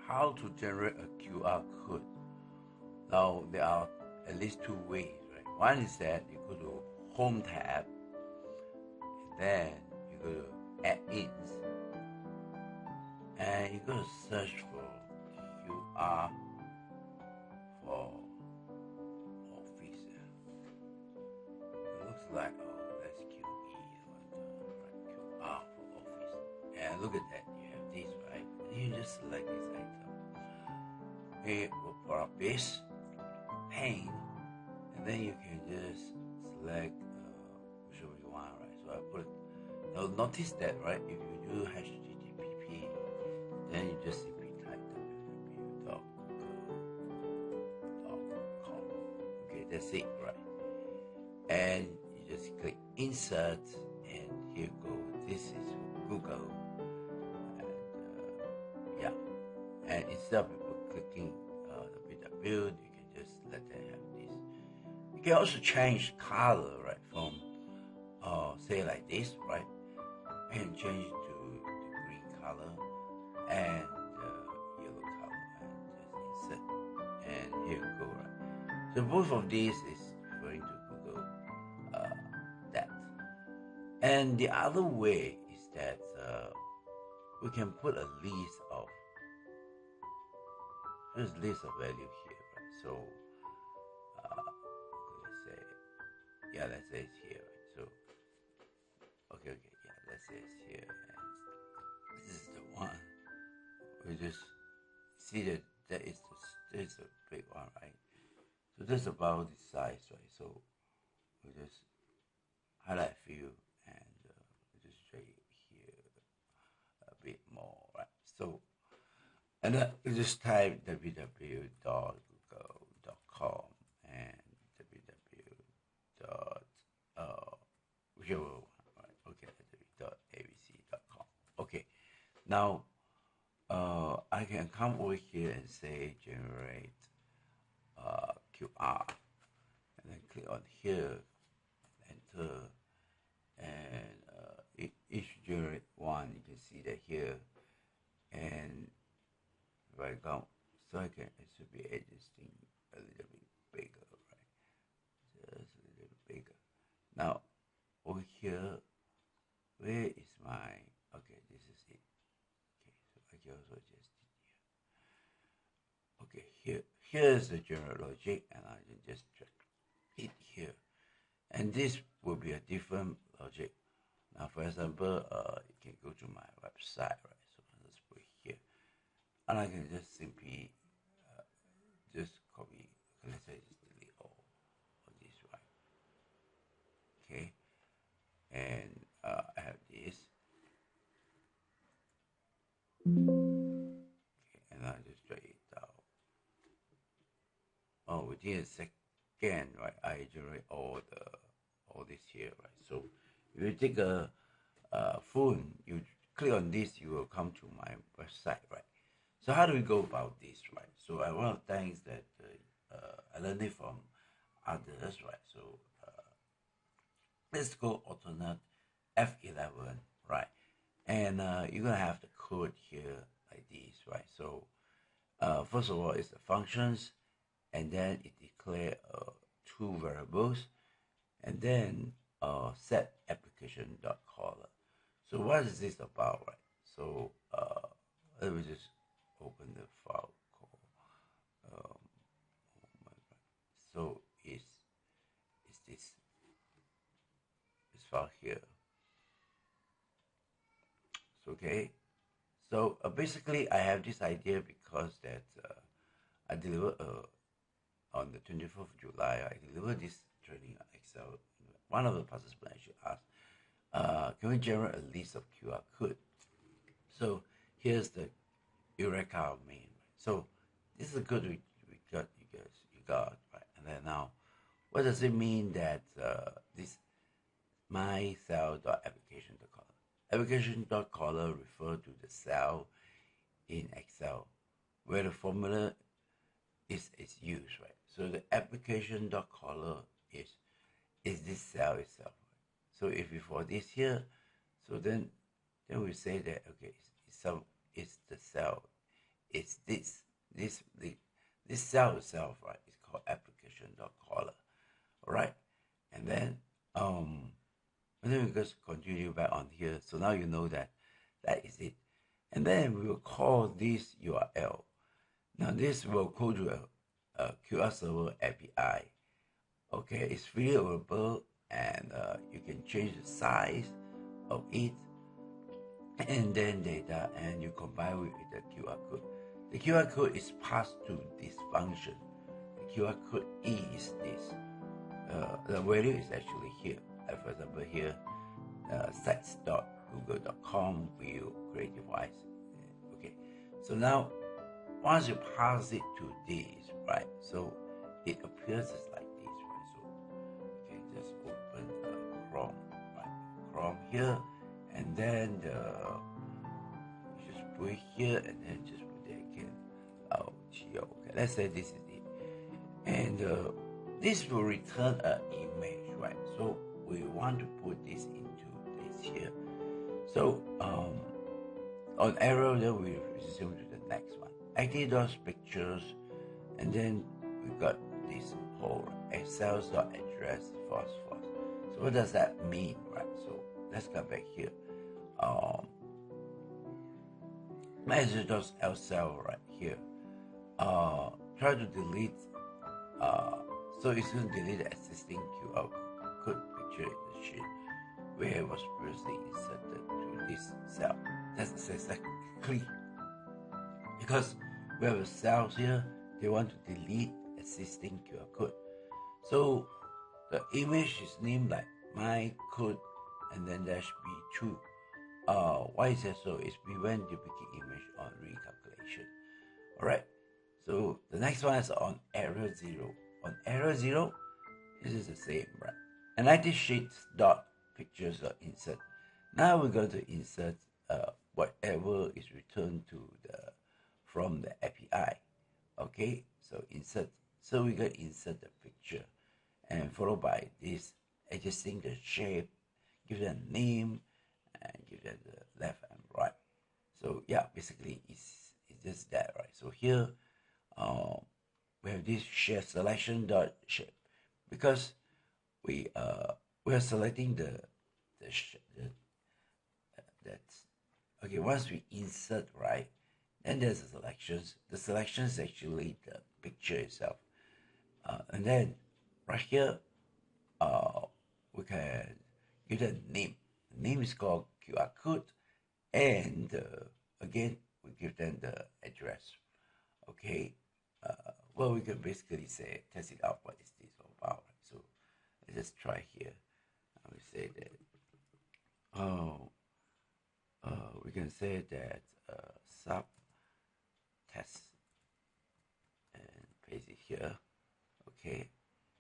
how to generate a QR code. Now there are at least two ways, right? One is that you go to Home tab, and then you go to Add-ins, and you go to search for QR for Office. It looks like, oh, that's QE, right? QR for Office. And look at that, you have this, right? And you just select this item. It will put up this pane, and then you can just select whichever you want, right? So I put it. Now notice that, right? If you do HTTP, then you just simply type www.google.com. Okay, that's it, right? And you just click Insert, and here you go. This is Google, and yeah. And instead of people clicking www, you can just let them have this. You can also change color, right? From say like this, right? And change to the green color and yellow color, and just insert. And here you go, right? So both of these is referring to Google that. And the other way is that we can put a list of value here, right? So let's say it's here, right? So okay, let's say it's here, and this is the one. We just see that this is a big one, right? So that's about the size, right? So we just highlight a few, and we just drag it here a bit more, right? So, and then we just type www.google.com and whichever one, right? Okay, www.abc.com. Okay, now I can come over here and say generate QR, and then click on here, enter, and it should generate one. You can see that here, and if I go second, it should be adjusting a little bit bigger, right? Just a little bit bigger. Now over here, where is my, okay, this is it. Okay, so I can also adjust it here. Okay, here's the general logic, and I can just drag it here. And this will be a different logic. Now, for example, you can go to my website, right? So let's put it here, and I can just simply just copy. Let's say just delete all of this, right? Okay, and I have this. Okay, and I just drag it down. Oh, within a second, right? I generate all this here, right? So if you take a phone, you click on this, you will come to my website, right? So how do we go about this, right? So one of the things that I learned it from others, right? So let's go alternate F11, right? And you're gonna have the code here like this, right? So first of all, it's the functions, and then it declare two variables, and then set Application.Caller. So what is this about, right? So let me just open the file called so it's this file here. So okay, so basically I have this idea because that I delivered on the 24th of July. I delivered this training on Excel. One of the participants actually asked, can we generate a list of QR code? So here's the Eureka main. So this is a code we got, you got, right? And then now, what does it mean that this my cell.application.caller? Application.caller refer to the cell in Excel where the formula is used, right? So the Application.Caller is this cell itself. So if we for this here, so then we say that okay, it's the cell is this cell itself, right? It's called Application.Caller, all right? And then we just continue back on here. So now you know that is it. And then we will call this URL. Now this will go to a QR server API. Okay, it's freely available, and you can change the size of it, and then data, and you combine with the QR code. The QR code is passed to this function. The QR code is this. The value is actually here. Like for example here, sites.google.com view CreativeWise. Okay, so now once you pass it to this, right? So it appears as like this, right? So you can just open Chrome, right? Chrome here, and then you just put it here, and then just put it again. Okay, let's say this is it, and this will return an image, right? So we want to put this into this here. So on Error, then we resume to the next one. Active.Pictures, and then we got this whole Excel.address false. So what does that mean, right? So let's come back here. Message.lcell right here. Try to delete. So it's going to delete the existing QR code picture in the sheet where it was previously inserted to this cell. That's exactly because we have a cell here. They want to delete existing QR code. So the image is named like my code and then dash B2. Why is that so? It's prevent duplicate image on recalculation. Alright. So the next one is on Error 0. On Error 0, this is the same, right? And ActiveSheet.Pictures.Insert. Now we're going to insert whatever is returned from the API. Okay, so insert. So we're going to insert the picture, and followed by this, adjusting the shape, give it a name, and give it the left and right. So yeah, basically it's just that, right? So here we have this share Selection.Shape because we are selecting that's okay. Once we insert, right, then there's the selections. The selection is actually the picture itself, and then right here we can give it a name. The name is called QR code, and again we give them the address. Okay, well, we can basically say test it out. What is this all about? So let's just try here. We say that we can say that sub test and paste it here. Okay,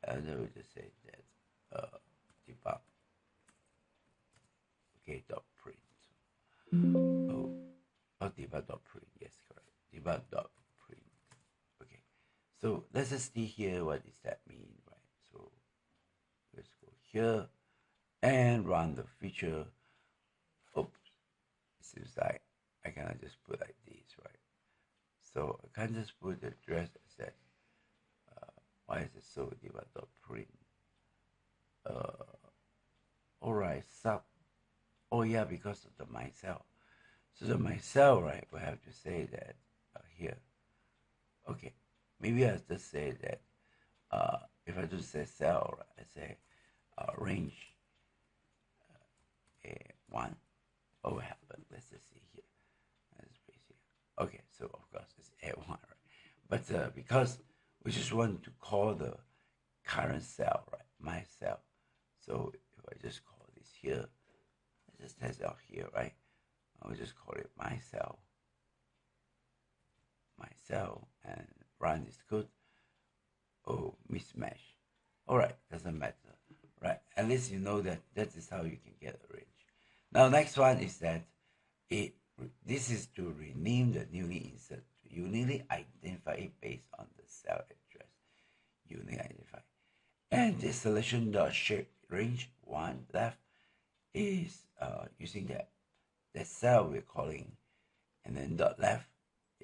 and then we just say that debug. Okay, dot print. Debug dot print. Yes, correct. Debug dot print. Okay, so let's just see here. What does that mean, right? So let's go here and run the feature. Oops, it seems like I cannot just put like this, right? So I can't just put the address as that. Why is it so debug dot print? Alright, sub. Oh yeah, because of the my cell. So the my cell, right? We have to say that here. Okay, maybe I just say that. If I just say cell, right, I say range A1. What will happen? Let's just see here. Let's see here. Okay, so of course it's A1, right? But because we just want to call the current cell, right? My cell. So if I just call this here, let's just test out here, right? I'll just call it my cell, and run this code. Oh, mismatch. All right, doesn't matter, right? At least you know that is how you can get a range. Now, next one is that this is to rename the newly insert. Uniquely identify it based on the cell address. Uniquely identify. And the Selection.ShapeRange one left is using that cell we're calling, and then dot left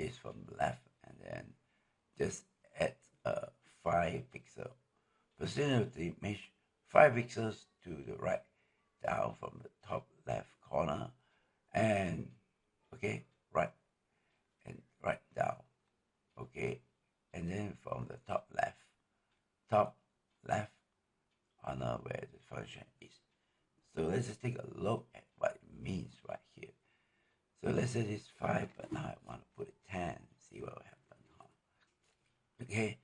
is from the left, and then just add 5 pixels. Position of the image 5 pixels to the right, down from the top left corner, and okay, right and right down, okay, and then from the top left corner where the function is. So let's just take a look at what it means right here. So let's say it's 5, but now I want to put it 10, see what will happen. Okay,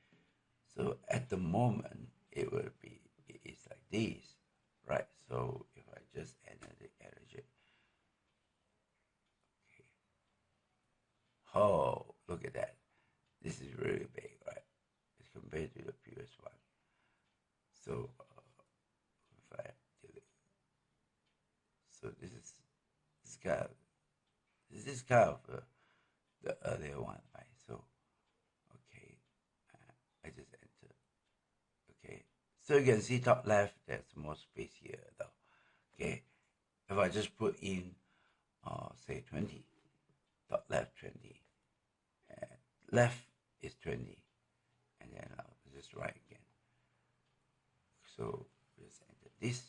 so at the moment it's like this, right? So if I just enter the energy, okay. Oh, look at that. This is really big, right? As compared to the previous one. So if I delete, so this is kind of the earlier one, right? So okay, I just enter. Okay, so you can see top left, there's more space here though. Okay, if I just put in say 20, top left 20, and left is 20, and then I'll just right again. So just enter this,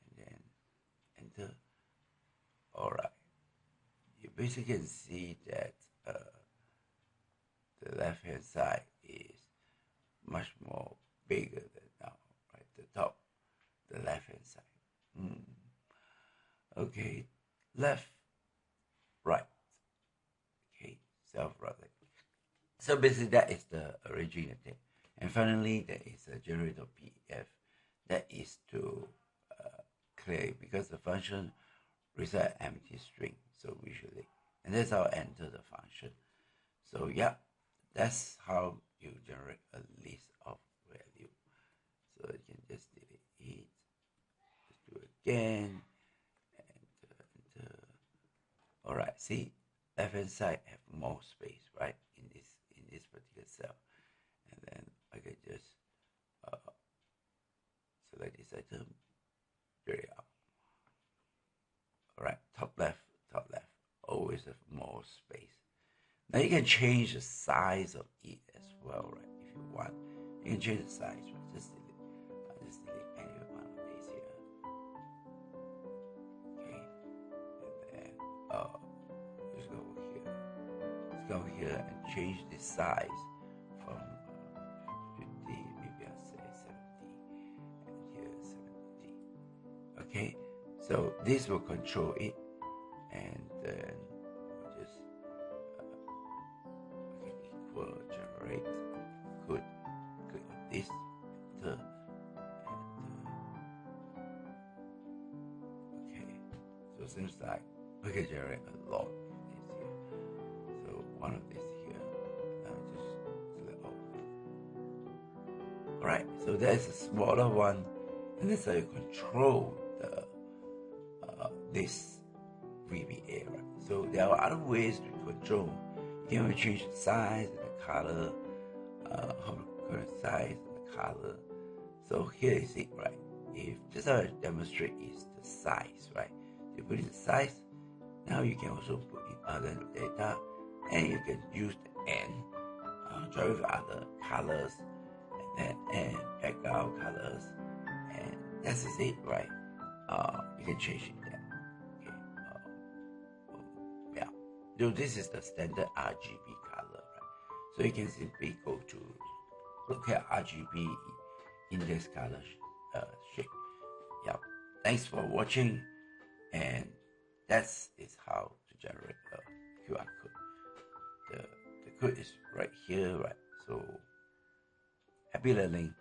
and then enter. All right, you basically can see that the left hand side is much more bigger than now, right? The top, the left hand side. Okay, left, right. Okay, self-rotate. So basically that is the original thing. And finally, there is a GenerateQR that is to clear, because the function reset empty string, so visually, and that's how I enter the function. So yeah, that's how you generate a list of value. So you can just delete it, just do it again, and enter. All right, see, left hand side have more space, right, in this particular cell, and then I can just select this item, drag it out. All right, top left, always have more space. Now you can change the size of it as well, right? If you want, you can change the size, right? Just delete any one of these here. Okay, and then just go over here. Let's go here and change the size from 50, maybe I'll say 70, and here 70. Okay, so this will control it, and then we'll just equal generate. Could click on this, enter, and okay. So it seems like we can generate a lot of this here. So one of these here, and just select all. All right. So there's a smaller one, and that's how you control the this VBA, right? So there are other ways to control. You can change the size and the color, current size and the color. So here is it, right? If just how I demonstrate is the size, right? You put in the size. Now you can also put in other data, and you can use the N, drive with other colors, and then background colors, and that's it, right? You can change it. Yeah, so this is the standard RGB color, right? So you can simply go to look at RGB index color shape. Yeah, thanks for watching, and that is how to generate a QR code. The code is right here, right? So happy learning.